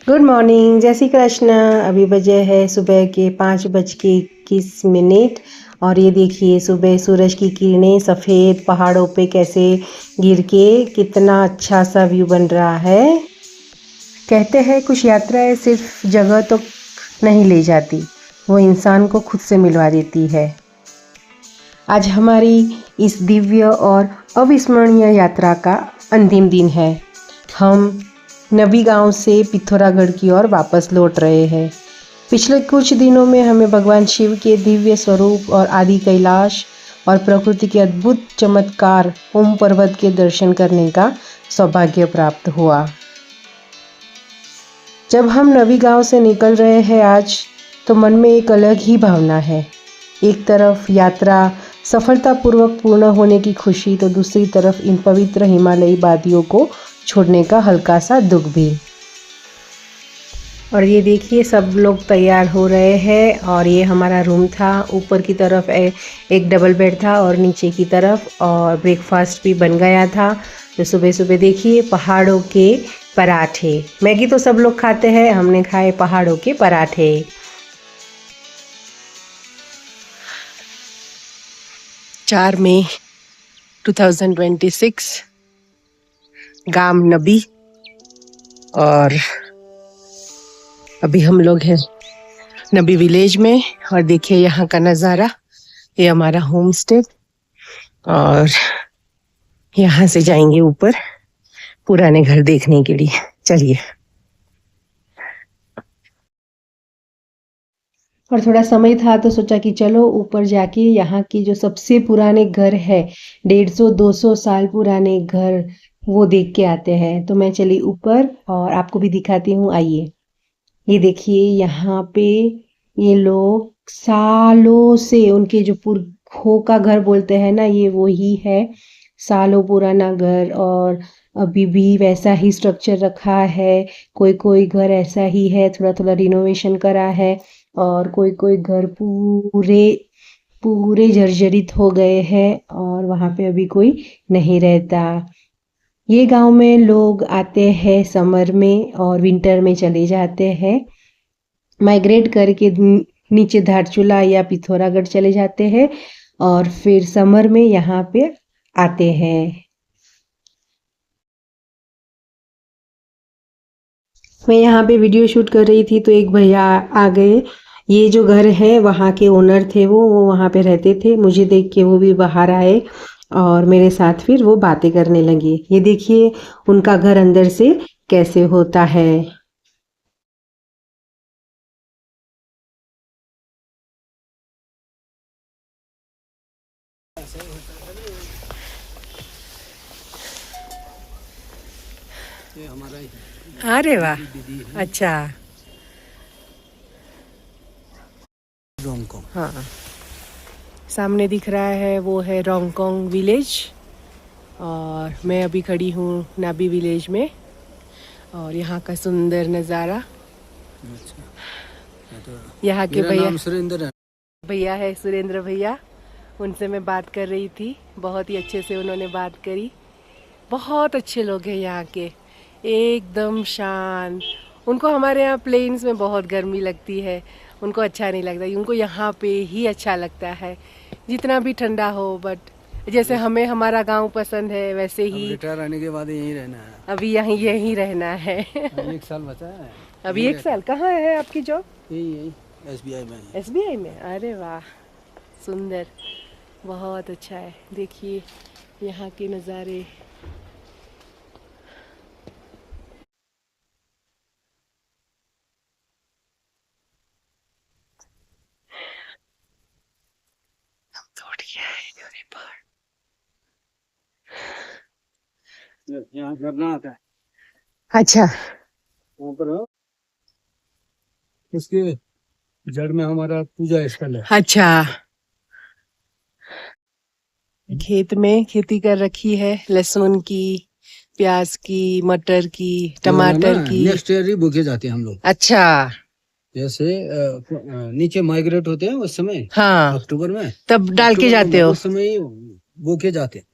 Good morning, जय श्री कृष्ण। अभी बजे है सुबह के 5:21 और ये देखिए सुबह सूरज की किरणें सफ़ेद पहाड़ों पे कैसे गिर के कितना अच्छा सा व्यू बन रहा है। कहते हैं कुछ यात्राएं सिर्फ जगह तो नहीं ले जाती, वो इंसान को खुद से मिलवा देती है। आज हमारी इस दिव्य और अविस्मरणीय यात्रा का अंतिम दिन है। हम नबी गांव से पिथौरागढ़ की ओर वापस लौट रहे हैं। पिछले कुछ दिनों में हमें भगवान शिव के दिव्य स्वरूप और आदि कैलाश और प्रकृति के अद्भुत चमत्कार ओम पर्वत के दर्शन करने का सौभाग्य प्राप्त हुआ। जब हम नबी गांव से निकल रहे हैं आज, तो मन में एक अलग ही भावना है। एक तरफ यात्रा सफलतापूर्वक पूर्ण होने की खुशी, तो दूसरी तरफ इन पवित्र हिमालयी वादियों को छोड़ने का हल्का सा दुख भी। और ये देखिए सब लोग तैयार हो रहे हैं और ये हमारा रूम था। ऊपर की तरफ एक डबल बेड था और नीचे की तरफ और ब्रेकफास्ट भी बन गया था। तो सुबह सुबह देखिए पहाड़ों के पराठे, मैगी तो सब लोग खाते हैं, हमने खाए पहाड़ों के पराठे। 4 मई 2026, गांव नबी। और अभी हम लोग हैं नबी विलेज में और देखिए यहाँ का नज़ारा। ये हमारा होम स्टे और यहाँ से जाएंगे ऊपर पुराने घर देखने के लिए। चलिए। और थोड़ा समय था तो सोचा कि चलो ऊपर जाके यहाँ की जो सबसे पुराने घर है, 150-200 साल पुराने घर, वो देख के आते हैं। तो मैं चली ऊपर और आपको भी दिखाती हूँ, आइए। ये देखिए यहाँ पे ये लोग सालों से, उनके जो पुरखों का घर बोलते हैं ना, ये वो ही है। सालों पुराना घर और अभी भी वैसा ही स्ट्रक्चर रखा है। कोई कोई घर ऐसा ही है, थोड़ा थोड़ा रिनोवेशन करा है और कोई कोई घर पूरे पूरे जर्जरित हो गए हैं और वहाँ पे अभी कोई नहीं रहता। ये गांव में लोग आते हैं समर में और विंटर में चले जाते हैं। माइग्रेट करके नीचे धारचूला या पिथौरागढ़ चले जाते हैं और फिर समर में यहाँ पे आते हैं। मैं यहाँ पे वीडियो शूट कर रही थी तो एक भैया आ गए। ये जो घर है वहाँ के ओनर थे, वो वहाँ पे रहते थे। मुझे देख के वो भी बाहर आए और मेरे साथ फिर वो बातें करने लगे। ये देखिए उनका घर अंदर से कैसे होता है। ये हमारा ही अरे वाह, दीदी है, अच्छा। रोंगकोंग। हाँ, सामने दिख रहा है वो है रोंगकोंग विलेज और मैं अभी खड़ी हूँ नाबी विलेज में। और यहाँ का सुंदर नज़ारा। अच्छा, तो यहाँ के मेरा भैया, नाम सुरेंद्र है। भैया है सुरेंद्र भैया, उनसे मैं बात कर रही थी। बहुत ही अच्छे से उन्होंने बात करी। बहुत अच्छे लोग हैं यहाँ के, एकदम शांत। उनको हमारे यहाँ प्लेन्स में बहुत गर्मी लगती है, उनको अच्छा नहीं लगता। उनको यहाँ पे ही अच्छा लगता है, जितना भी ठंडा हो। बट जैसे हमें हमारा गांव पसंद है वैसे ही रिटायर आने के बाद यहीं रहना है। अभी यहीं रहना है। अभी 1 साल बचा है। अभी 1 साल। कहाँ है आपकी जॉब? यही SBI में है। SBI में। अरे वाह, सुंदर, बहुत अच्छा है। देखिए यहाँ के नज़ारे। यहाँ झरना आता है। अच्छा, वहाँ पर उसके जड़ में हमारा पूजा स्थल है। अच्छा। खेत में खेती कर रखी है, लहसुन की, प्याज की, मटर की, टमाटर की। नेक्स्ट ईयर ही बोके जाते हैं हम लोग। अच्छा, जैसे नीचे माइग्रेट होते हैं उस समय, हाँ, अक्टूबर में, तब डाल के जाते हो। उस समय ही बोके जाते हैं।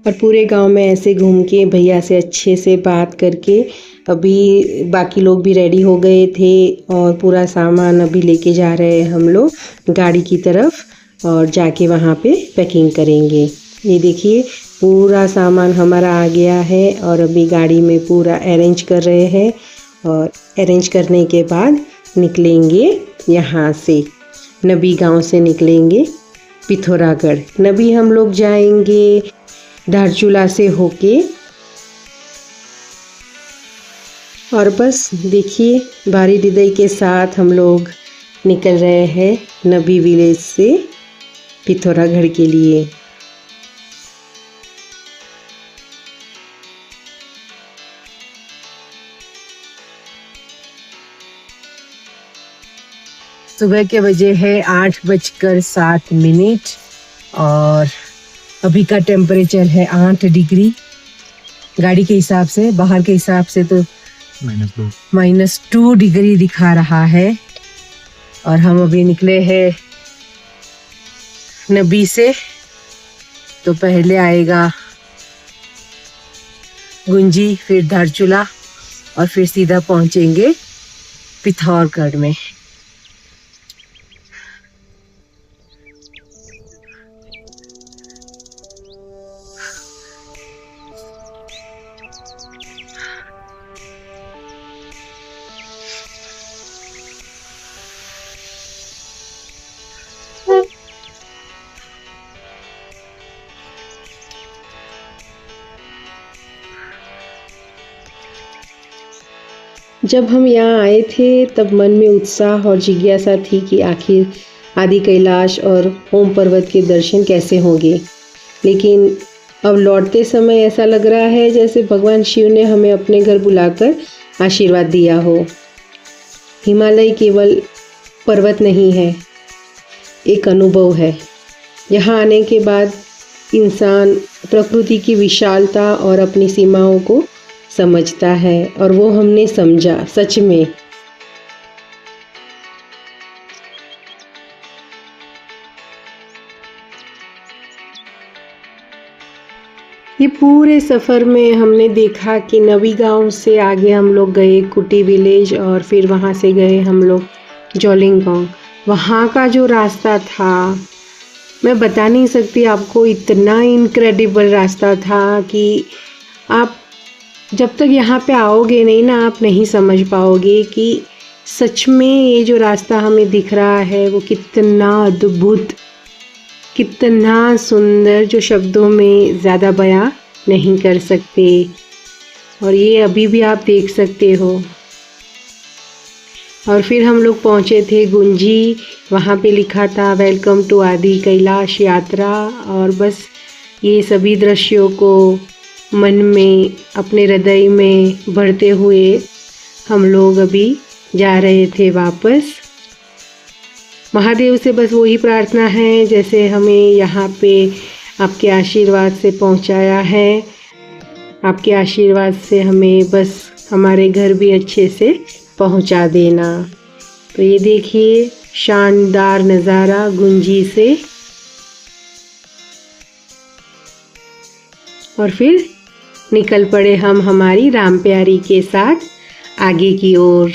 और पूरे गांव में ऐसे घूम के भैया से अच्छे से बात करके अभी बाकी लोग भी रेडी हो गए थे और पूरा सामान अभी लेके जा रहे हैं हम लोग गाड़ी की तरफ और जाके वहाँ पे पैकिंग करेंगे। ये देखिए पूरा सामान हमारा आ गया है और अभी गाड़ी में पूरा अरेंज कर रहे हैं और अरेंज करने के बाद निकलेंगे यहाँ से, नबी गांव से निकलेंगे पिथौरागढ़। नबी हम लोग जाएंगे धारचूला से होके और बस देखिए भारी हृदय के साथ हम लोग निकल रहे हैं नबी विलेज से पिथौरागढ़ के लिए। सुबह के बजे है 8:07 और अभी का टेम्परेचर है 8 डिग्री। गाड़ी के हिसाब से, बाहर के हिसाब से तो -2 डिग्री दिखा रहा है। और हम अभी निकले हैं नबी से, तो पहले आएगा गुंजी, फिर धारचूला और फिर सीधा पहुंचेंगे पिथौरागढ़ में। जब हम यहाँ आए थे तब मन में उत्साह और जिज्ञासा थी कि आखिर आदि कैलाश और ओम पर्वत के दर्शन कैसे होंगे, लेकिन अब लौटते समय ऐसा लग रहा है जैसे भगवान शिव ने हमें अपने घर बुलाकर आशीर्वाद दिया हो। हिमालय केवल पर्वत नहीं है, एक अनुभव है। यहाँ आने के बाद इंसान प्रकृति की विशालता और अपनी सीमाओं को समझता है और वो हमने समझा सच में। ये पूरे सफ़र में हमने देखा कि नवी गांव से आगे हम लोग गए कुटी विलेज और फिर वहाँ से गए हम लोग जोलिंग गांव। वहाँ का जो रास्ता था मैं बता नहीं सकती आपको, इतना इनक्रेडिबल रास्ता था कि आप जब तक यहाँ पे आओगे नहीं ना, आप नहीं समझ पाओगे कि सच में ये जो रास्ता हमें दिख रहा है वो कितना अद्भुत, कितना सुंदर, जो शब्दों में ज़्यादा बयां नहीं कर सकते। और ये अभी भी आप देख सकते हो। और फिर हम लोग पहुँचे थे गुंजी, वहाँ पे लिखा था वेलकम टू आदि कैलाश यात्रा। और बस ये सभी दृश्यों को मन में, अपने हृदय में भरते हुए हम लोग अभी जा रहे थे वापस। महादेव से बस वही प्रार्थना है जैसे हमें यहाँ पे आपके आशीर्वाद से पहुँचाया है, आपके आशीर्वाद से हमें बस हमारे घर भी अच्छे से पहुँचा देना। तो ये देखिए शानदार नज़ारा गुंजी से। और फिर निकल पड़े हम हमारी राम प्यारी के साथ आगे की ओर।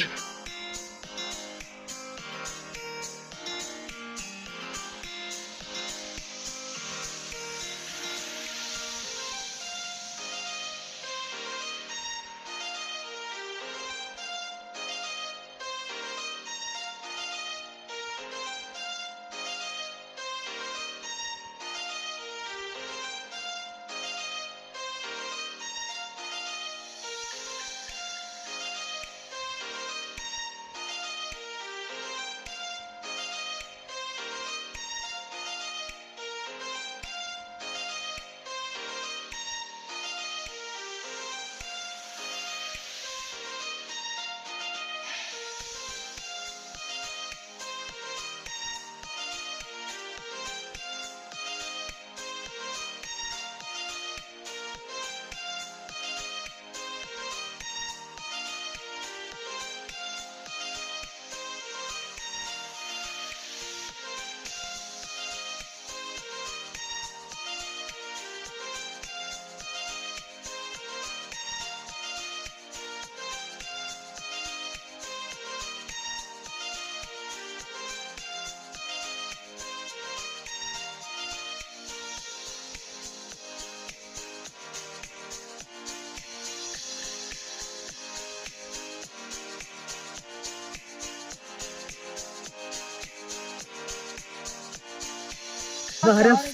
बर्फ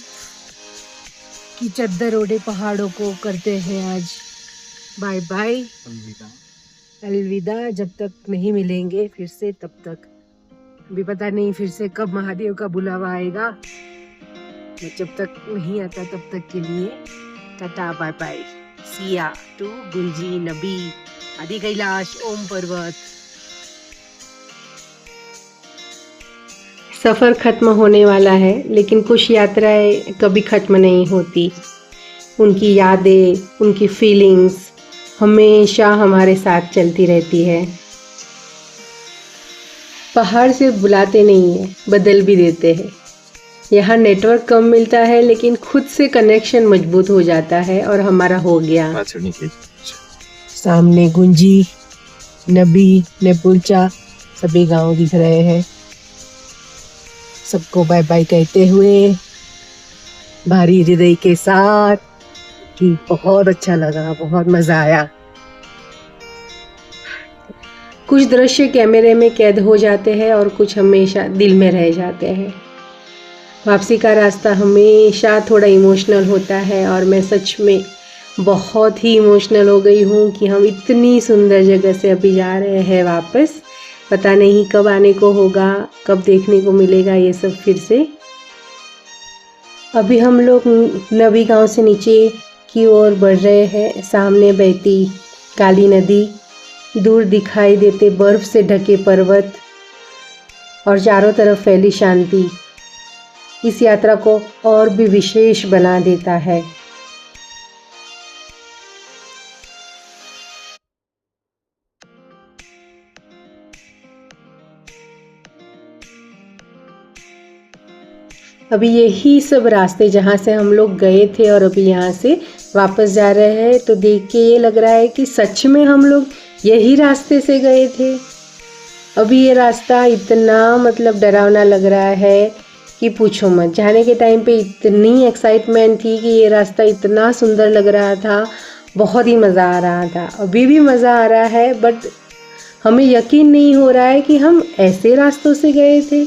की चद्दर ओढ़े पहाड़ों को करते हैं आज बाय बाय, अलविदा। जब तक नहीं मिलेंगे फिर से तब तक, अभी पता नहीं फिर से कब महादेव का बुलावा आएगा, तो जब तक नहीं आता तब तक के लिए tata bye bye, see ya to Gunji Nabi Adi Kailash ओम पर्वत। सफ़र ख़त्म होने वाला है, लेकिन कुछ यात्राएं कभी ख़त्म नहीं होती। उनकी यादें, उनकी फीलिंग्स हमेशा हमारे साथ चलती रहती है। पहाड़ से बुलाते नहीं हैं, बदल भी देते हैं। यहाँ नेटवर्क कम मिलता है, लेकिन खुद से कनेक्शन मजबूत हो जाता है और हमारा हो गया। सामने गुंजी, नबी, नेपुलचा सभी गांव दिख रहे हैं। सबको बाय बाय कहते हुए भारी हृदय के साथ कि बहुत अच्छा लगा, बहुत मजा आया। कुछ दृश्य कैमरे में कैद हो जाते हैं और कुछ हमेशा दिल में रह जाते हैं। वापसी का रास्ता हमेशा थोड़ा इमोशनल होता है और मैं सच में बहुत ही इमोशनल हो गई हूँ कि हम इतनी सुंदर जगह से अभी जा रहे हैं वापस। पता नहीं कब आने को होगा, कब देखने को मिलेगा ये सब फिर से। अभी हम लोग नबी गांव से नीचे की ओर बढ़ रहे हैं। सामने बहती काली नदी, दूर दिखाई देते बर्फ से ढके पर्वत और चारों तरफ फैली शांति इस यात्रा को और भी विशेष बना देता है। अभी यही सब रास्ते जहाँ से हम लोग गए थे और अभी यहाँ से वापस जा रहे हैं, तो देख के ये लग रहा है कि सच में हम लोग यही रास्ते से गए थे। अभी ये रास्ता इतना मतलब डरावना लग रहा है कि पूछो मत। जाने के टाइम पे इतनी एक्साइटमेंट थी कि ये रास्ता इतना सुंदर लग रहा था, बहुत ही मज़ा आ रहा था। अभी भी मज़ा आ रहा है, बट हमें यकीन नहीं हो रहा है कि हम ऐसे रास्तों से गए थे।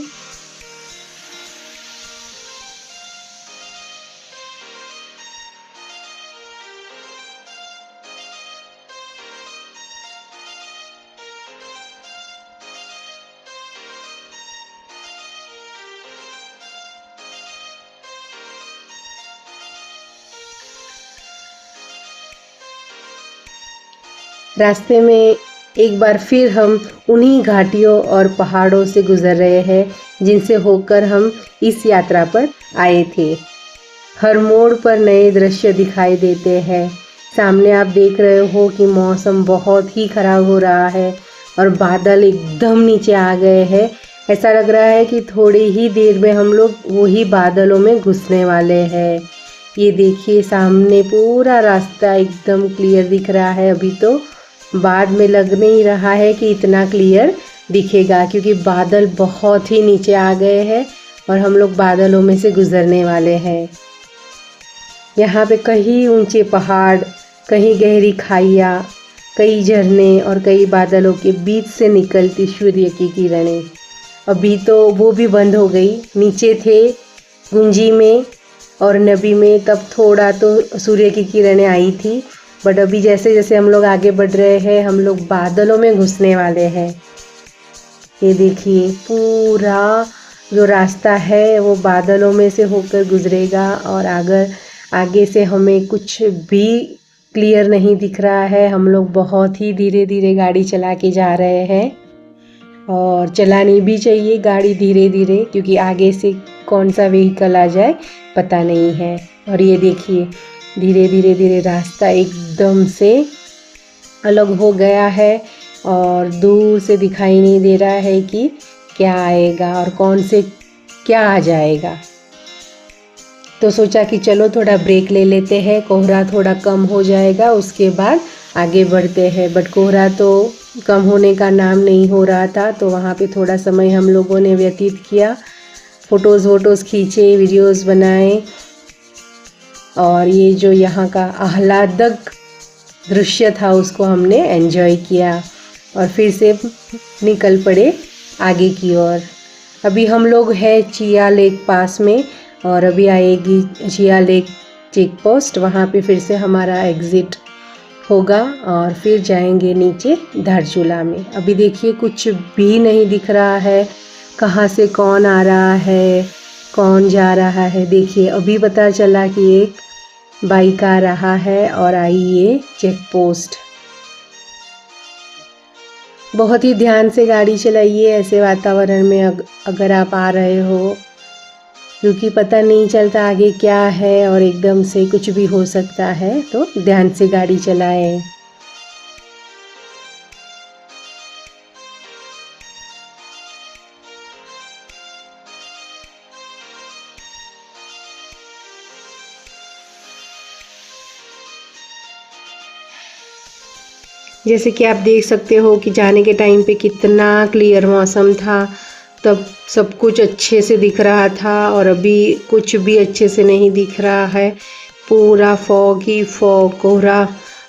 रास्ते में एक बार फिर हम उन्हीं घाटियों और पहाड़ों से गुजर रहे हैं जिनसे होकर हम इस यात्रा पर आए थे। हर मोड़ पर नए दृश्य दिखाई देते हैं। सामने आप देख रहे हो कि मौसम बहुत ही खराब हो रहा है और बादल एकदम नीचे आ गए हैं। ऐसा लग रहा है कि थोड़ी ही देर में हम लोग वही बादलों में घुसने वाले हैं। ये देखिए, सामने पूरा रास्ता एकदम क्लियर दिख रहा है। अभी तो बाद में लग नहीं रहा है कि इतना क्लियर दिखेगा, क्योंकि बादल बहुत ही नीचे आ गए हैं और हम लोग बादलों में से गुजरने वाले हैं। यहाँ पे कई ऊंचे पहाड़, कहीं गहरी खाइयाँ, कई झरने और कई बादलों के बीच से निकलती सूर्य की किरणें। अभी तो वो भी बंद हो गई। नीचे थे गुंजी में और नबी में, तब थोड़ा तो सूर्य की किरणें आई थी, बट अभी जैसे जैसे हम लोग आगे बढ़ रहे हैं, हम लोग बादलों में घुसने वाले हैं। ये देखिए, पूरा जो रास्ता है वो बादलों में से होकर गुजरेगा और अगर आगे से हमें कुछ भी क्लियर नहीं दिख रहा है। हम लोग बहुत ही धीरे धीरे गाड़ी चला के जा रहे हैं और चलानी भी चाहिए गाड़ी धीरे धीरे, क्योंकि आगे से कौन सा व्हीकल आ जाए पता नहीं है। और ये देखिए, धीरे धीरे धीरे रास्ता एकदम से अलग हो गया है और दूर से दिखाई नहीं दे रहा है कि क्या आएगा और कौन से क्या आ जाएगा। तो सोचा कि चलो थोड़ा ब्रेक ले लेते हैं, कोहरा थोड़ा कम हो जाएगा, उसके बाद आगे बढ़ते हैं। बट कोहरा तो कम होने का नाम नहीं हो रहा था, तो वहाँ पे थोड़ा समय हम लोगों ने व्यतीत किया, फ़ोटोज़ खींचे, वीडियोज़ बनाए और ये जो यहाँ का आह्लादक दृश्य था उसको हमने एंजॉय किया और फिर से निकल पड़े आगे की ओर। अभी हम लोग है चिया लेक पास में और अभी आएगी जिया लेक चेक पोस्ट, वहाँ पे फिर से हमारा एग्ज़िट होगा और फिर जाएंगे नीचे धारचूला में। अभी देखिए कुछ भी नहीं दिख रहा है, कहाँ से कौन आ रहा है, कौन जा रहा है। देखिए अभी पता चला कि एक बाइक आ रहा है और आई ये चेक पोस्ट। बहुत ही ध्यान से गाड़ी चलाइए ऐसे वातावरण में अगर आप आ रहे हो, क्योंकि पता नहीं चलता आगे क्या है और एकदम से कुछ भी हो सकता है, तो ध्यान से गाड़ी चलाएं। जैसे कि आप देख सकते हो कि जाने के टाइम पे कितना क्लियर मौसम था, तब सब कुछ अच्छे से दिख रहा था और अभी कुछ भी अच्छे से नहीं दिख रहा है। पूरा फॉग ही फॉग, कोहरा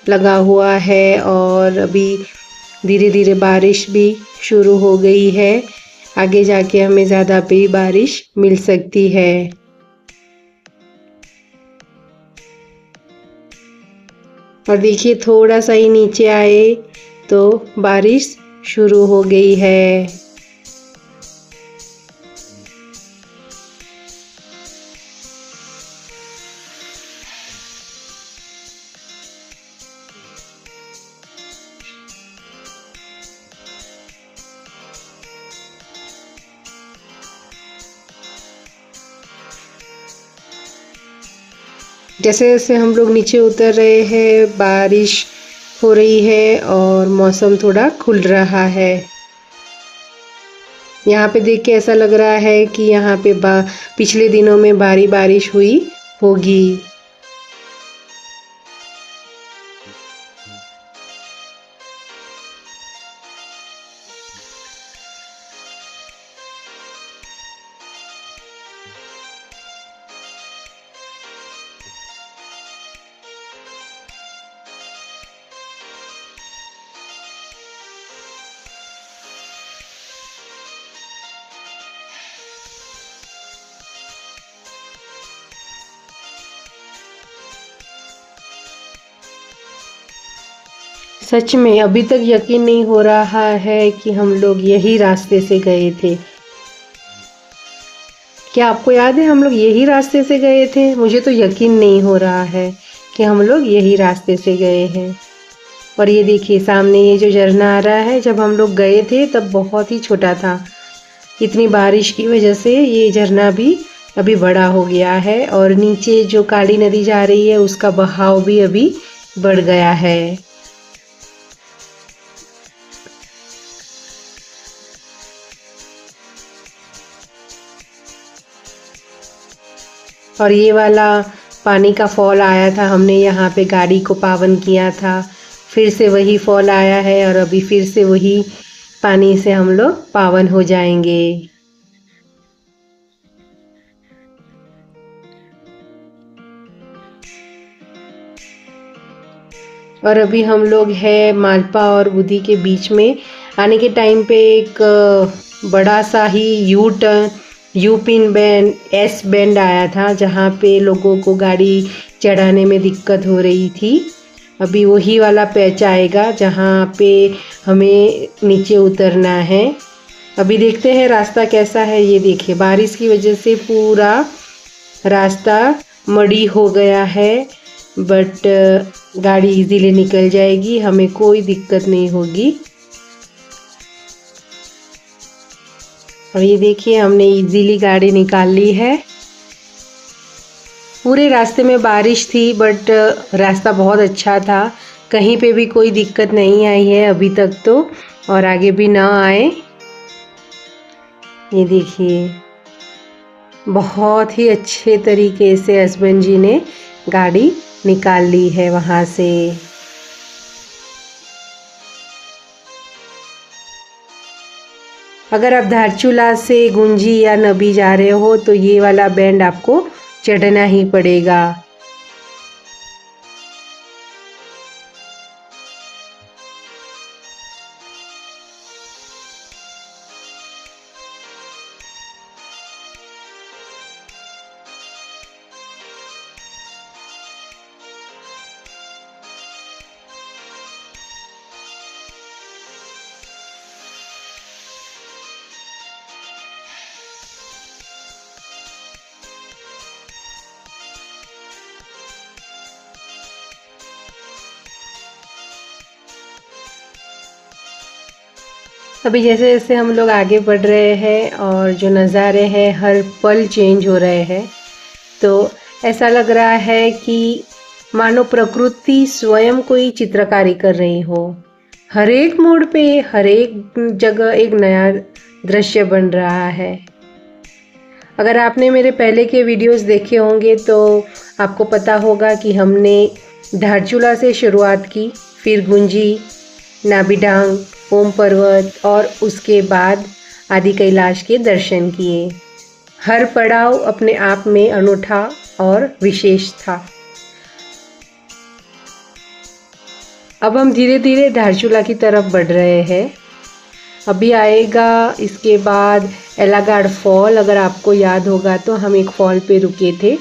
लगा हुआ है और अभी धीरे धीरे बारिश भी शुरू हो गई है। आगे जाके हमें ज़्यादा भी बारिश मिल सकती है। और देखिए थोड़ा सा ही नीचे आए तो बारिश शुरू हो गई है। जैसे जैसे हम लोग नीचे उतर रहे हैं, बारिश हो रही है और मौसम थोड़ा खुल रहा है। यहाँ पे देख के ऐसा लग रहा है कि यहाँ पे पिछले दिनों में भारी बारिश हुई होगी। सच में अभी तक यकीन नहीं हो रहा है कि हम लोग यही रास्ते से गए थे। क्या आपको याद है हम लोग यही रास्ते से गए थे? मुझे तो यकीन नहीं हो रहा है कि हम लोग यही रास्ते से गए हैं। और ये देखिए सामने ये जो झरना आ रहा है, जब हम लोग गए थे तब बहुत ही छोटा था। इतनी बारिश की वजह से ये झरना भी अभी बड़ा हो गया है और नीचे जो काली नदी जा रही है उसका बहाव भी अभी बढ़ गया है। और ये वाला पानी का फॉल आया था, हमने यहाँ पे गाड़ी को पावन किया था, फिर से वही फॉल आया है और अभी फिर से वही पानी से हम लोग पावन हो जाएंगे। और अभी हम लोग है मालपा और बुधी के बीच में। आने के टाइम पे एक बड़ा सा ही U pin bend, S bend आया था, जहाँ पे लोगों को गाड़ी चढ़ाने में दिक्कत हो रही थी। अभी वही वाला पैच आएगा जहाँ पे हमें नीचे उतरना है। अभी देखते हैं रास्ता कैसा है। ये देखिए बारिश की वजह से पूरा रास्ता मड़ी हो गया है, बट गाड़ी इजीली निकल जाएगी, हमें कोई दिक्कत नहीं होगी। और ये देखिए हमने इजीली गाड़ी निकाल ली है। पूरे रास्ते में बारिश थी बट रास्ता बहुत अच्छा था, कहीं पे भी कोई दिक्कत नहीं आई है अभी तक तो, और आगे भी ना आए। ये देखिए बहुत ही अच्छे तरीके से हस्बैंड जी ने गाड़ी निकाल ली है वहाँ से। अगर आप धारचूला से गुंजी या नबी जा रहे हो तो ये वाला बैंड आपको चढ़ना ही पड़ेगा। अभी जैसे जैसे हम लोग आगे बढ़ रहे हैं और जो नज़ारे हैं हर पल चेंज हो रहे हैं, तो ऐसा लग रहा है कि मानो प्रकृति स्वयं कोई चित्रकारी कर रही हो। हर एक मोड़ पे, हर एक जगह एक नया दृश्य बन रहा है। अगर आपने मेरे पहले के वीडियोस देखे होंगे तो आपको पता होगा कि हमने धारचूला से शुरुआत की, फिर गुंजी, नाबिडांग, ओम पर्वत और उसके बाद आदि कैलाश के दर्शन किए। हर पड़ाव अपने आप में अनूठा और विशेष था। अब हम धीरे धीरे धारचूला की तरफ बढ़ रहे हैं। अभी आएगा इसके बाद एलागाड़ फॉल। अगर आपको याद होगा तो हम एक फॉल पे रुके थे।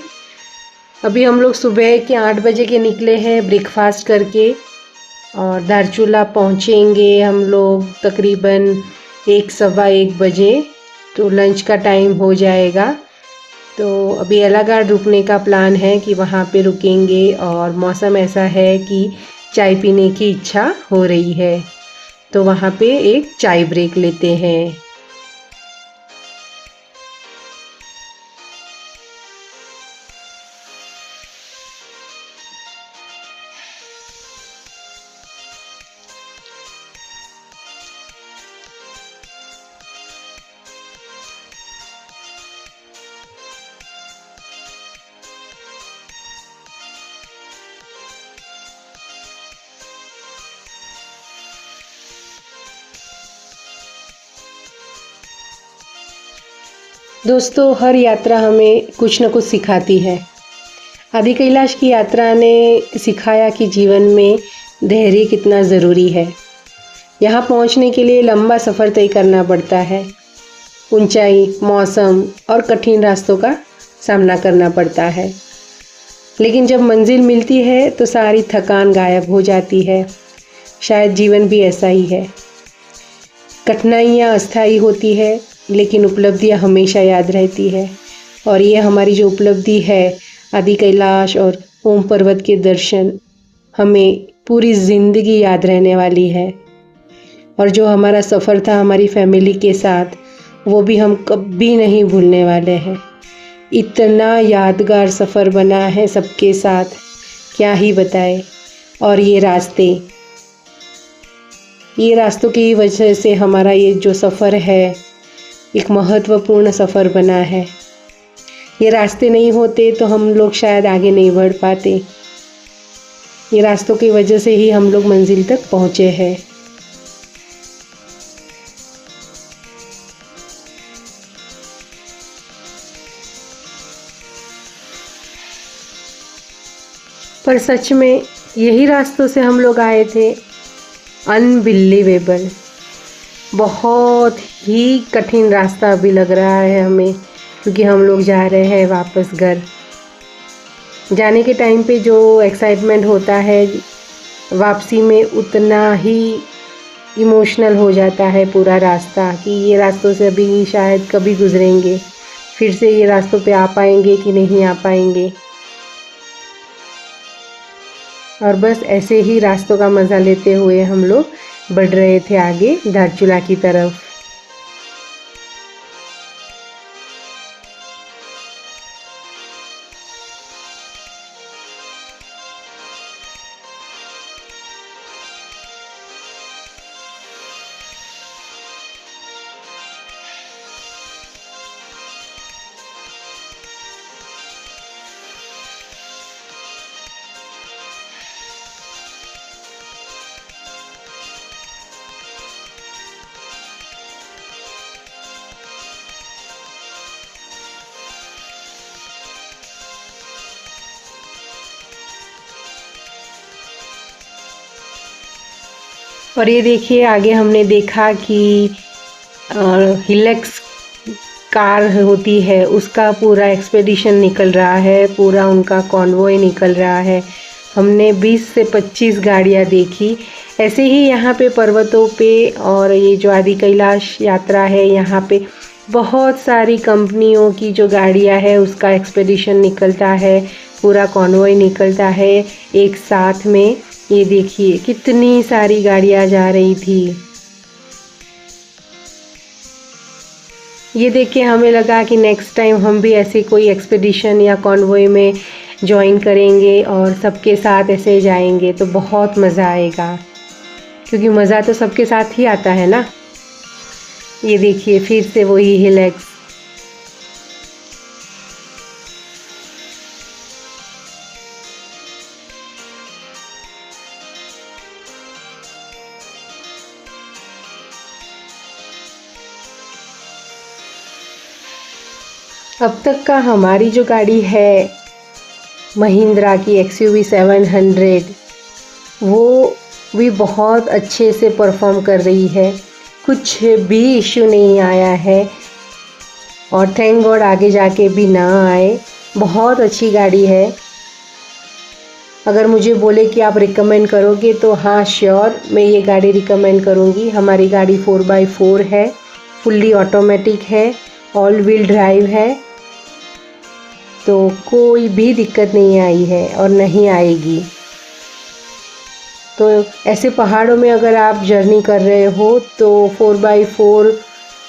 अभी हम लोग सुबह के 8 बजे के निकले हैं ब्रेकफास्ट करके, और धारचूला पहुँचेंगे हम लोग तकरीबन 1 सवा 1 बजे, तो लंच का टाइम हो जाएगा। तो अभी एलागाड़ रुकने का प्लान है कि वहाँ पे रुकेंगे, और मौसम ऐसा है कि चाय पीने की इच्छा हो रही है, तो वहाँ पे एक चाय ब्रेक लेते हैं। दोस्तों, हर यात्रा हमें कुछ न कुछ सिखाती है। आदि कैलाश की यात्रा ने सिखाया कि जीवन में धैर्य कितना ज़रूरी है। यहाँ पहुँचने के लिए लंबा सफ़र तय करना पड़ता है। ऊंचाई, मौसम और कठिन रास्तों का सामना करना पड़ता है, लेकिन जब मंजिल मिलती है तो सारी थकान गायब हो जाती है। शायद जीवन भी ऐसा ही है। कठिनाइयाँ अस्थायी होती है, लेकिन उपलब्धियाँ हमेशा याद रहती है। और ये हमारी जो उपलब्धि है, आदि कैलाश और ओम पर्वत के दर्शन, हमें पूरी ज़िंदगी याद रहने वाली है। और जो हमारा सफ़र था हमारी फैमिली के साथ, वो भी हम कभी नहीं भूलने वाले हैं। इतना यादगार सफ़र बना है सबके साथ, क्या ही बताए। और ये रास्तों की वजह से हमारा ये जो सफ़र है एक महत्वपूर्ण सफ़र बना है। ये रास्ते नहीं होते तो हम लोग शायद आगे नहीं बढ़ पाते। ये रास्तों की वजह से ही हम लोग मंजिल तक पहुँचे हैं। पर सच में यही रास्तों से हम लोग आए थे। अनबिलीवेबल। बहुत ही कठिन रास्ता अभी लग रहा है हमें, क्योंकि हम लोग जा रहे हैं वापस घर। जाने के टाइम पे जो एक्साइटमेंट होता है, वापसी में उतना ही इमोशनल हो जाता है पूरा रास्ता, कि ये रास्तों से अभी शायद कभी गुजरेंगे, फिर से ये रास्तों पे आ पाएंगे कि नहीं आ पाएंगे। और बस ऐसे ही रास्तों का मज़ा लेते हुए हम लोग बढ़ रहे थे आगे धारचूला की तरफ। और ये देखिए, आगे हमने देखा कि हिलेक्स कार होती है, उसका पूरा एक्सपेडिशन निकल रहा है, पूरा उनका कॉन्वॉय निकल रहा है। हमने 20 से 25 गाड़ियाँ देखी। ऐसे ही यहाँ पे पर्वतों पे, और ये जो आदि कैलाश यात्रा है, यहाँ पे बहुत सारी कंपनियों की जो गाड़ियाँ है उसका एक्सपेडिशन निकलता है, पूरा कॉन्वॉय निकलता है एक साथ में। ये देखिए कितनी सारी गाड़ियाँ जा रही थी। ये देख के हमें लगा कि नेक्स्ट टाइम हम भी ऐसे कोई एक्सपीडिशन या कॉन्वॉय में जॉइन करेंगे और सबके साथ ऐसे जाएंगे तो बहुत मज़ा आएगा, क्योंकि मज़ा तो सबके साथ ही आता है ना। ये देखिए फिर से वही हिलेक्स। अब तक का हमारी जो गाड़ी है महिंद्रा की XUV 700, वो भी बहुत अच्छे से परफॉर्म कर रही है, कुछ भी इश्यू नहीं आया है और थैंक गॉड आगे जाके भी ना आए। बहुत अच्छी गाड़ी है। अगर मुझे बोले कि आप रिकमेंड करोगे तो हाँ श्योर, मैं ये गाड़ी रिकमेंड करूँगी। हमारी गाड़ी 4x4 है, फुल्ली ऑटोमेटिक है, ऑल व्हील ड्राइव है, तो कोई भी दिक्कत नहीं आई है और नहीं आएगी। तो ऐसे पहाड़ों में अगर आप जर्नी कर रहे हो तो 4x4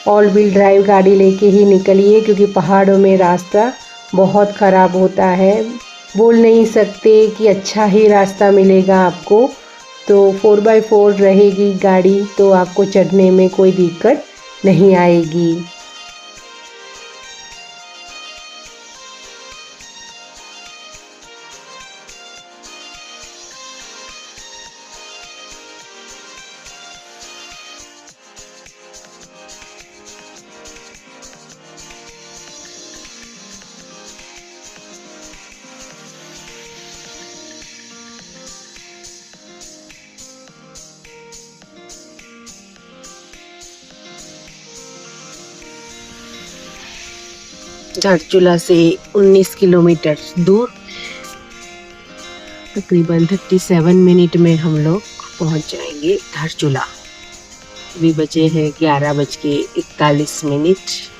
ऑल व्हील ड्राइव गाड़ी लेके ही निकलिए, क्योंकि पहाड़ों में रास्ता बहुत ख़राब होता है। बोल नहीं सकते कि अच्छा ही रास्ता मिलेगा आपको। तो 4x4 रहेगी गाड़ी तो आपको चढ़ने में कोई दिक्कत नहीं आएगी। धारचूला से 19 किलोमीटर दूर तकरीबन 37 मिनट में हम लोग पहुंच जाएंगे धारचूला। अभी बजे हैं 11:41।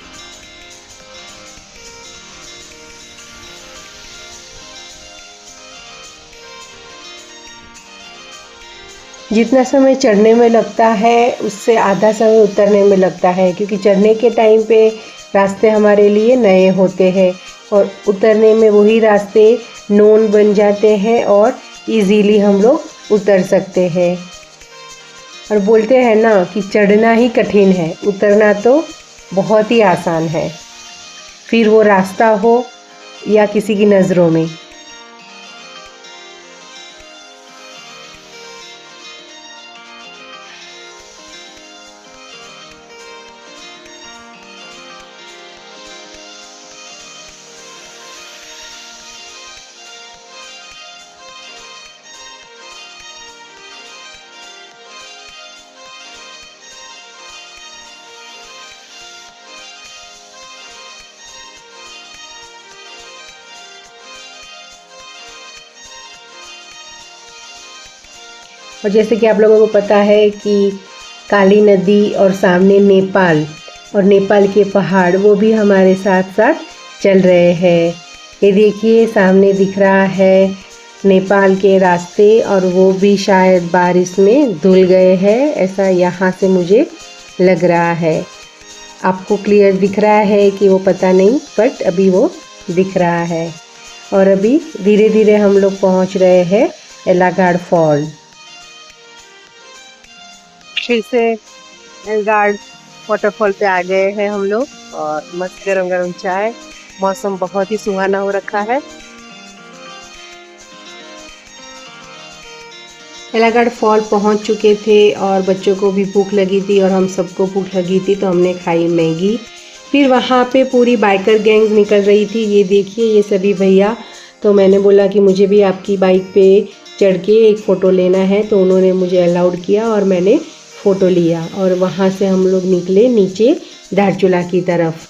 जितना समय चढ़ने में लगता है उससे आधा समय उतरने में लगता है, क्योंकि चढ़ने के टाइम पे रास्ते हमारे लिए नए होते हैं और उतरने में वही रास्ते नोन बन जाते हैं और इजीली हम लोग उतर सकते हैं। और बोलते हैं ना कि चढ़ना ही कठिन है, उतरना तो बहुत ही आसान है, फिर वो रास्ता हो या किसी की नज़रों में। और जैसे कि आप लोगों को पता है कि काली नदी और सामने नेपाल और नेपाल के पहाड़ वो भी हमारे साथ साथ चल रहे हैं। ये देखिए सामने दिख रहा है नेपाल के रास्ते और वो भी शायद बारिश में धुल गए हैं, ऐसा यहाँ से मुझे लग रहा है। आपको क्लियर दिख रहा है कि वो पता नहीं, बट अभी वो दिख रहा है। और अभी धीरे धीरे हम लोग पहुँच रहे हैं एलागाड़ फॉल। फिर से एलगार्ड वाटरफॉल पे आ गए हैं हम लोग और मस्त गरम गरम चाय। मौसम बहुत ही सुहाना हो रखा है। एलागाड़ फॉल पहुंच चुके थे और बच्चों को भी भूख लगी थी और हम सबको भूख लगी थी, तो हमने खाई मैगी। फिर वहाँ पे पूरी बाइकर गैंग निकल रही थी। ये देखिए ये सभी भैया। तो मैंने बोला कि मुझे भी आपकी बाइक पे चढ़ के एक फ़ोटो लेना है, तो उन्होंने मुझे अलाउड किया और मैंने फ़ोटो लिया और वहाँ से हम लोग निकले नीचे धारचूला की तरफ।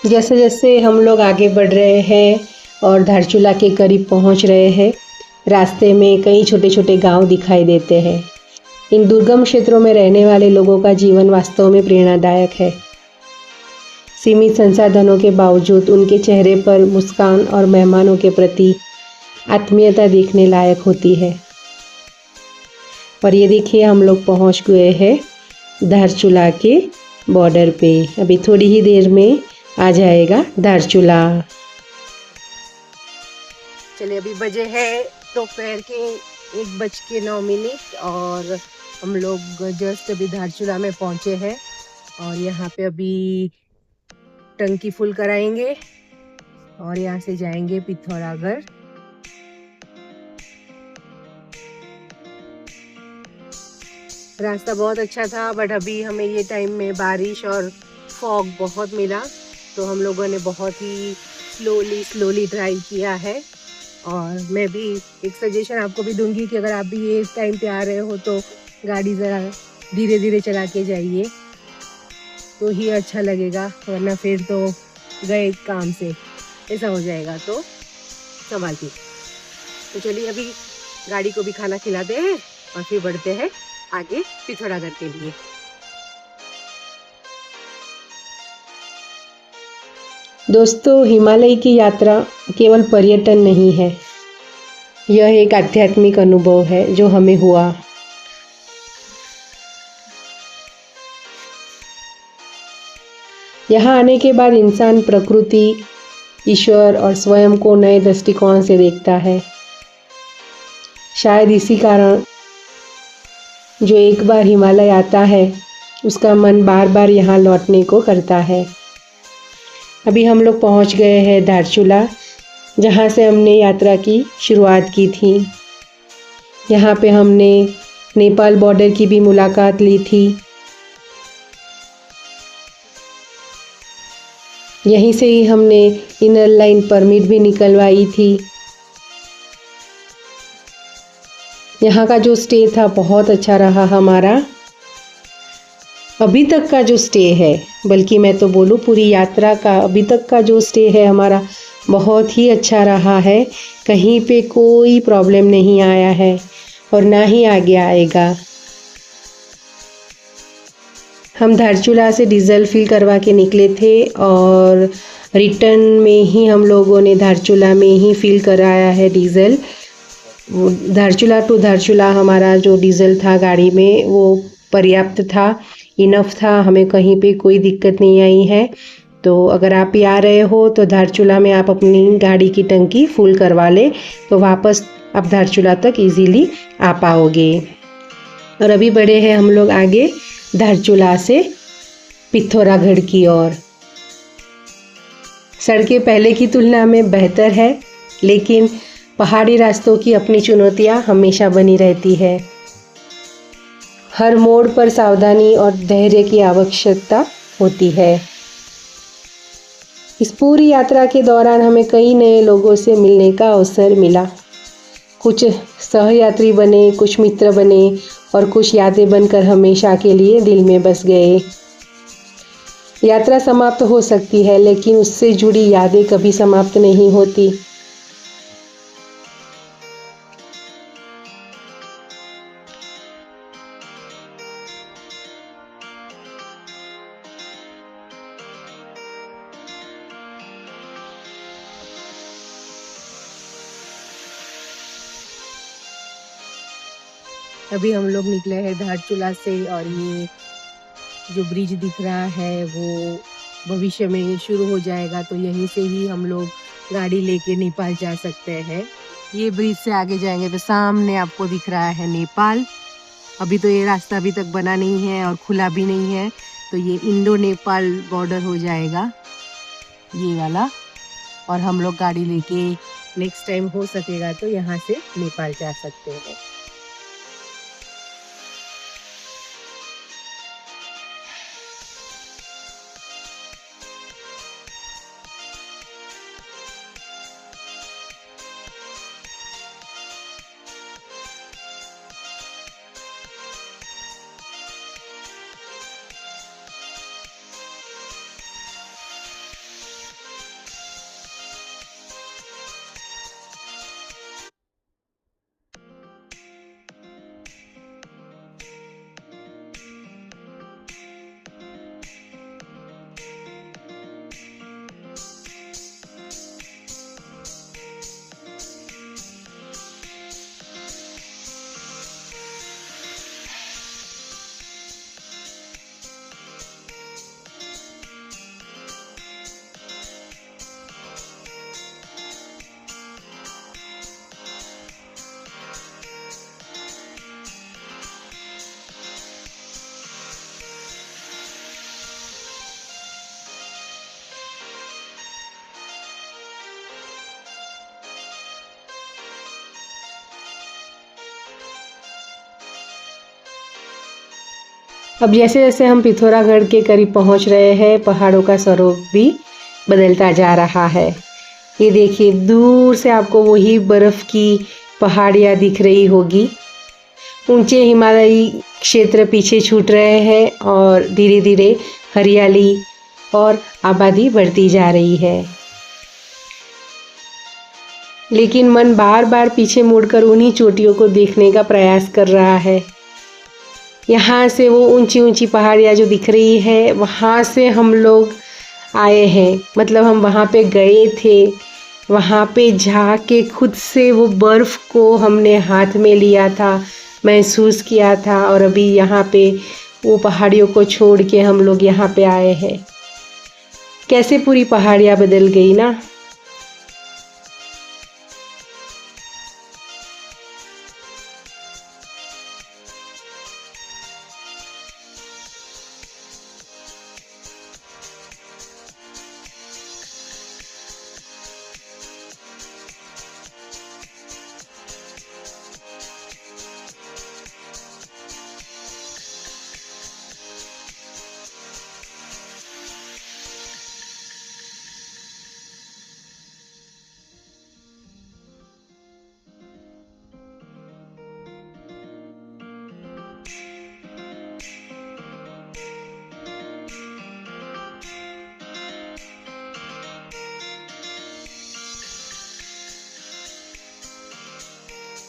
जैसे जैसे हम लोग आगे बढ़ रहे हैं और धारचूला के करीब पहुंच रहे हैं, रास्ते में कई छोटे छोटे गांव दिखाई देते हैं। इन दुर्गम क्षेत्रों में रहने वाले लोगों का जीवन वास्तव में प्रेरणादायक है। सीमित संसाधनों के बावजूद उनके चेहरे पर मुस्कान और मेहमानों के प्रति आत्मीयता देखने लायक होती है। और ये देखिए हम लोग पहुंच गए हैं धारचूला के बॉर्डर पे। अभी थोड़ी ही देर में आ जाएगा धारचूला। चलिए अभी बजे है दोपहर के 1:09 और हम लोग जस्ट अभी धारचूला में पहुंचे हैं और यहाँ पे अभी टंकी फुल कराएंगे और यहाँ से जाएंगे पिथौरागढ़। रास्ता बहुत अच्छा था बट अभी हमें ये टाइम में बारिश और फॉग बहुत मिला, तो हम लोगों ने बहुत ही स्लोली ड्राइव किया है। और मैं भी एक सजेशन आपको भी दूंगी कि अगर आप भी ये टाइम पे आ रहे हो तो गाड़ी ज़रा धीरे धीरे चला के जाइए तो ही अच्छा लगेगा, वरना फिर तो गए काम से ऐसा हो जाएगा, तो संभालिए। तो चलिए अभी गाड़ी को भी खाना खिलाते हैं और फिर बढ़ते हैं आगे पिथौरागढ़ के लिए। दोस्तों, हिमालय की यात्रा केवल पर्यटन नहीं है, यह एक आध्यात्मिक अनुभव है जो हमें हुआ। यहाँ आने के बाद इंसान प्रकृति, ईश्वर और स्वयं को नए दृष्टिकोण से देखता है। शायद इसी कारण जो एक बार हिमालय आता है उसका मन बार बार यहाँ लौटने को करता है। अभी हम लोग पहुँच गए हैं धारचूला, जहाँ से हमने यात्रा की शुरुआत की थी। यहाँ पे हमने नेपाल बॉर्डर की भी मुलाकात ली थी। यहीं से ही हमने इनर लाइन परमिट भी निकलवाई थी। यहाँ का जो स्टे था बहुत अच्छा रहा हमारा। अभी तक का जो स्टे है, बल्कि मैं तो बोलूँ पूरी यात्रा का अभी तक का जो स्टे है हमारा बहुत ही अच्छा रहा है। कहीं पे कोई प्रॉब्लम नहीं आया है और ना ही आगे आएगा। हम धारचूला से डीजल फिल करवा के निकले थे और रिटर्न में ही हम लोगों ने धारचूला में ही फिल कराया है डीजल। धारचूला टू धारचूला हमारा जो डीजल था गाड़ी में वो पर्याप्त था, इनफ था, हमें कहीं पे कोई दिक्कत नहीं आई है। तो अगर आप ही आ रहे हो तो धारचूला में आप अपनी गाड़ी की टंकी फुल करवा लें, तो वापस आप धारचूला तक इजीली आ पाओगे। और अभी बढ़े हैं हम लोग आगे धारचूला से पिथौरागढ़ की ओर। सड़कें पहले की तुलना में बेहतर है, लेकिन पहाड़ी रास्तों की अपनी चुनौतियां हमेशा बनी रहती है। हर मोड़ पर सावधानी और धैर्य की आवश्यकता होती है। इस पूरी यात्रा के दौरान हमें कई नए लोगों से मिलने का अवसर मिला। कुछ सहयात्री बने, कुछ मित्र बने और कुछ यादें बनकर हमेशा के लिए दिल में बस गए। यात्रा समाप्त हो सकती है, लेकिन उससे जुड़ी यादें कभी समाप्त नहीं होती। अभी हम लोग निकले हैं धारचूला से और ये जो ब्रिज दिख रहा है वो भविष्य में शुरू हो जाएगा, तो यहीं से ही हम लोग गाड़ी लेके नेपाल जा सकते हैं। ये ब्रिज से आगे जाएंगे तो सामने आपको दिख रहा है नेपाल। अभी तो ये रास्ता अभी तक बना नहीं है और खुला भी नहीं है, तो ये इंडो नेपाल बॉर्डर हो जाएगा ये वाला। और हम लोग गाड़ी लेके नेक्स्ट टाइम हो सकेगा तो यहाँ से नेपाल जा सकते हैं। अब जैसे जैसे हम पिथौरागढ़ के करीब पहुंच रहे हैं, पहाड़ों का स्वरूप भी बदलता जा रहा है। ये देखिए, दूर से आपको वही बर्फ़ की पहाड़ियाँ दिख रही होगी। ऊंचे हिमालयी क्षेत्र पीछे छूट रहे हैं और धीरे धीरे हरियाली और आबादी बढ़ती जा रही है। लेकिन मन बार बार पीछे मुड़कर उन्हीं चोटियों को देखने का प्रयास कर रहा है। यहाँ से वो ऊंची ऊंची पहाड़ियाँ जो दिख रही है, वहाँ से हम लोग आए हैं, मतलब हम वहाँ पे गए थे। वहाँ पे जाके खुद से वो बर्फ़ को हमने हाथ में लिया था, महसूस किया था, और अभी यहाँ पे वो पहाड़ियों को छोड़ के हम लोग यहाँ पे आए हैं। कैसे पूरी पहाड़ियाँ बदल गई ना।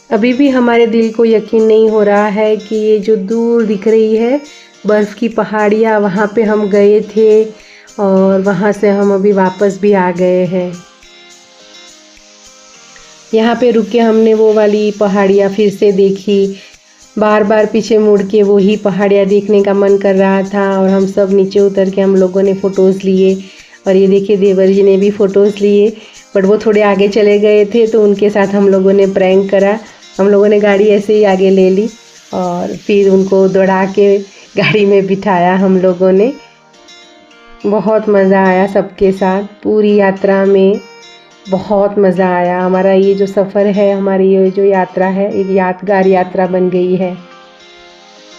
अभी भी हमारे दिल को यकीन नहीं हो रहा है कि ये जो दूर दिख रही है बर्फ़ की पहाड़ियाँ, वहाँ पे हम गए थे और वहाँ से हम अभी वापस भी आ गए हैं। यहाँ पे रुक के हमने वो वाली पहाड़ियाँ फिर से देखी। बार बार पीछे मुड़ के वही पहाड़ियाँ देखने का मन कर रहा था और हम सब नीचे उतर के हम लोगों ने फ़ोटोज़ लिए। और ये देखिए, देवर जी ने भी फ़ोटोज़ लिए, बट वो थोड़े आगे चले गए थे तो उनके साथ हम लोगों ने प्रैंक करा। हम लोगों ने गाड़ी ऐसे ही आगे ले ली और फिर उनको दौड़ा के गाड़ी में बिठाया हम लोगों ने। बहुत मज़ा आया सबके साथ, पूरी यात्रा में बहुत मज़ा आया। हमारा ये जो सफ़र है, हमारी ये जो यात्रा है, एक यादगार यात्रा बन गई है।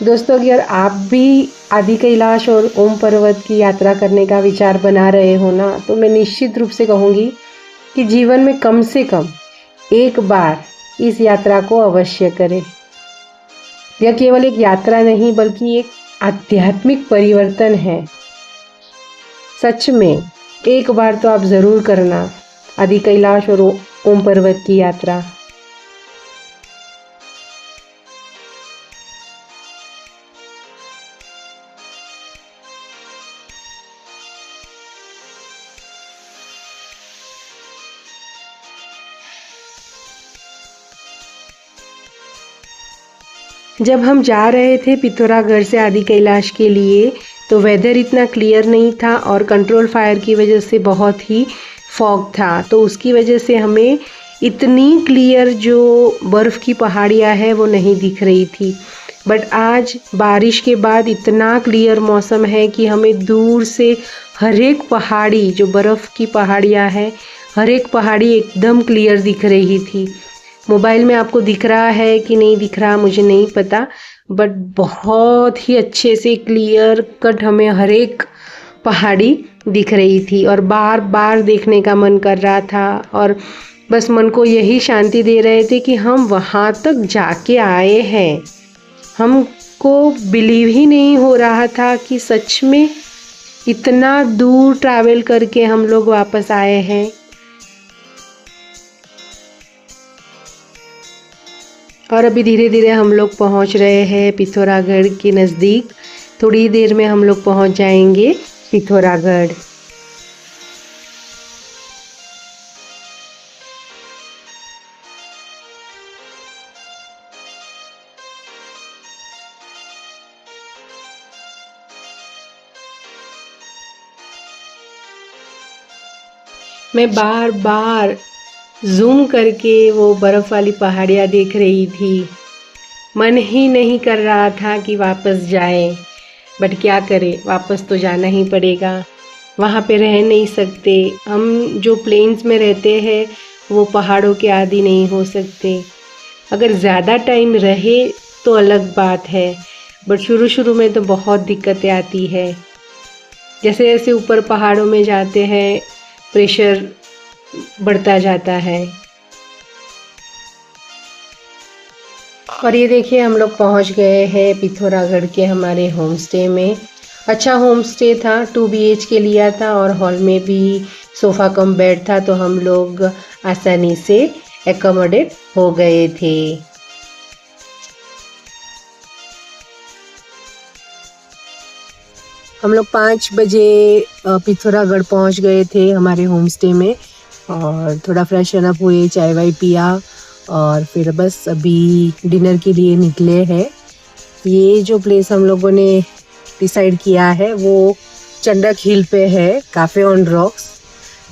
दोस्तों, अगर आप भी आदि कैलाश और ओम पर्वत की यात्रा करने का विचार बना रहे हो ना, तो मैं निश्चित रूप से कहूँगी कि जीवन में कम से कम एक बार इस यात्रा को अवश्य करें। यह केवल एक यात्रा नहीं बल्कि एक आध्यात्मिक परिवर्तन है। सच में एक बार तो आप ज़रूर करना आदि कैलाश और ओम पर्वत की यात्रा। जब हम जा रहे थे पिथौरागढ़ से आदि कैलाश के लिए, तो वेदर इतना क्लियर नहीं था और कंट्रोल फायर की वजह से बहुत ही फॉग था, तो उसकी वजह से हमें इतनी क्लियर जो बर्फ़ की पहाड़ियाँ है वो नहीं दिख रही थी। बट आज बारिश के बाद इतना क्लियर मौसम है कि हमें दूर से हर एक पहाड़ी, जो बर्फ़ की पहाड़ियाँ है, हर एक पहाड़ी एकदम क्लियर दिख रही थी। मोबाइल में आपको दिख रहा है कि नहीं दिख रहा मुझे नहीं पता, बट बहुत ही अच्छे से क्लियर कट हमें हर एक पहाड़ी दिख रही थी और बार बार देखने का मन कर रहा था। और बस मन को यही शांति दे रहे थे कि हम वहाँ तक जाके आए हैं। हमको बिलीव ही नहीं हो रहा था कि सच में इतना दूर ट्रैवल करके हम लोग वापस आए हैं। और अभी धीरे धीरे हम लोग पहुंच रहे हैं पिथौरागढ़ के नज़दीक। थोड़ी देर में हम लोग पहुंच जाएंगे पिथौरागढ़। मैं बार बार जूम करके वो बर्फ़ वाली पहाड़ियाँ देख रही थी। मन ही नहीं कर रहा था कि वापस जाएं, बट क्या करें, वापस तो जाना ही पड़ेगा। वहाँ पे रह नहीं सकते हम। जो प्लेन्स में रहते हैं वो पहाड़ों के आदी नहीं हो सकते। अगर ज़्यादा टाइम रहे तो अलग बात है, बट शुरू में तो बहुत दिक्कतें आती है। जैसे जैसे ऊपर पहाड़ों में जाते हैं प्रेशर बढ़ता जाता है। और ये देखिए हम लोग पहुंच गए हैं पिथौरागढ़ के हमारे होम स्टे में। अच्छा होम स्टे था, 2 BHK लिया था और हॉल में भी सोफ़ा कम बेड था, तो हम लोग आसानी से एकोमोडेट हो गए थे। हम लोग 5 बजे पिथौरागढ़ पहुंच गए थे हमारे होम स्टे में और थोड़ा फ्रेशन अप हुए, चाय वाय पिया और फिर बस अभी डिनर के लिए निकले हैं। ये जो प्लेस हम लोगों ने डिसाइड किया है वो चंडक हिल पे है, कैफे ऑन रॉक्स।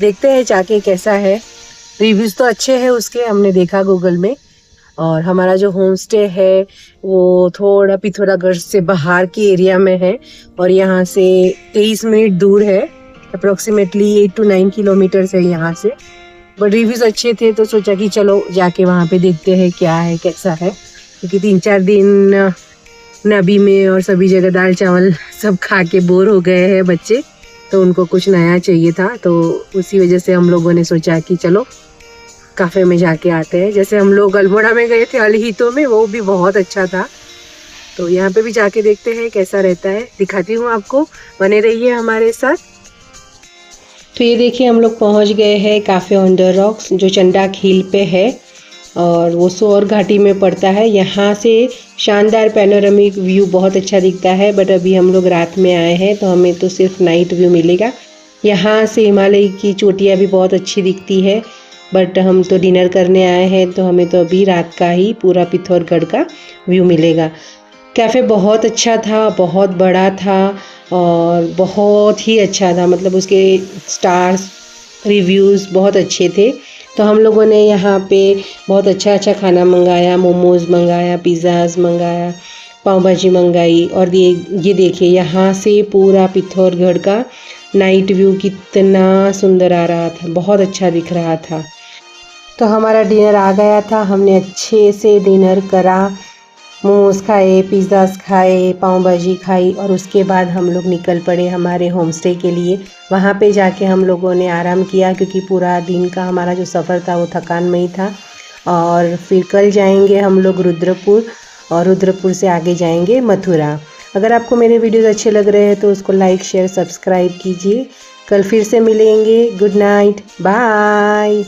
देखते हैं जाके कैसा है। रिव्यूज़ तो अच्छे हैं उसके, हमने देखा गूगल में। और हमारा जो होम स्टे है वो थोड़ा पिथौरागढ़ से बाहर के एरिया में है और यहाँ से 23 मिनट दूर है, अप्रोक्सीमेटली 8 to 9 किलोमीटर्स है यहाँ से। बट रिव्यूज़ अच्छे थे तो सोचा कि चलो जाके वहाँ पे देखते हैं क्या है कैसा है, क्योंकि 3-4 दिन नबी में और सभी जगह दाल चावल सब खा के बोर हो गए हैं बच्चे, तो उनको कुछ नया चाहिए था। तो उसी वजह से हम लोगों ने सोचा कि चलो कैफ़े में जाके आते हैं। जैसे हम लोग अल्मोड़ा में गए थे अल-हितो में, वो भी बहुत अच्छा था, तो यहाँ पे भी जाके देखते हैं कैसा रहता है। दिखाती हूँ आपको, बने रहिए हमारे साथ। तो ये देखिए हम लोग पहुँच गए हैं कैफ़े ऑन द रॉक्स जो चंडक हिल पे है और वो सोर घाटी में पड़ता है। यहाँ से शानदार पैनोरामिक व्यू बहुत अच्छा दिखता है, बट अभी हम लोग रात में आए हैं तो हमें तो सिर्फ नाइट व्यू मिलेगा। यहाँ से हिमालय की चोटियाँ भी बहुत अच्छी दिखती है, बट हम तो डिनर करने आए हैं तो हमें तो अभी रात का ही पूरा पिथौरागढ़ का व्यू मिलेगा। कैफ़े बहुत अच्छा था, बहुत बड़ा था और बहुत ही अच्छा था, मतलब उसके स्टार्स रिव्यूज़ बहुत अच्छे थे। तो हम लोगों ने यहाँ पे बहुत अच्छा अच्छा खाना मंगाया, मोमोज़ मंगाया, पिज़्ज़ाज़ मंगाया, पाव भाजी मंगाई। और ये देखिए यहाँ से पूरा पिथौरागढ़ का नाइट व्यू कितना सुंदर आ रहा था, बहुत अच्छा दिख रहा था। तो हमारा डिनर आ गया था, हमने अच्छे से डिनर करा, मोमोज़ खाए, पिज़्ज़ाज़ खाए, पाव भाजी खाई और उसके बाद हम लोग निकल पड़े हमारे होम स्टे के लिए। वहाँ पे जाके हम लोगों ने आराम किया क्योंकि पूरा दिन का हमारा जो सफ़र था वो थकानमयी था। और फिर कल जाएंगे हम लोग रुद्रपुर और रुद्रपुर से आगे जाएंगे मथुरा। अगर आपको मेरे वीडियोज़ अच्छे लग रहे हैं तो उसको लाइक शेयर सब्सक्राइब कीजिए। कल फिर से मिलेंगे। Good night, bye.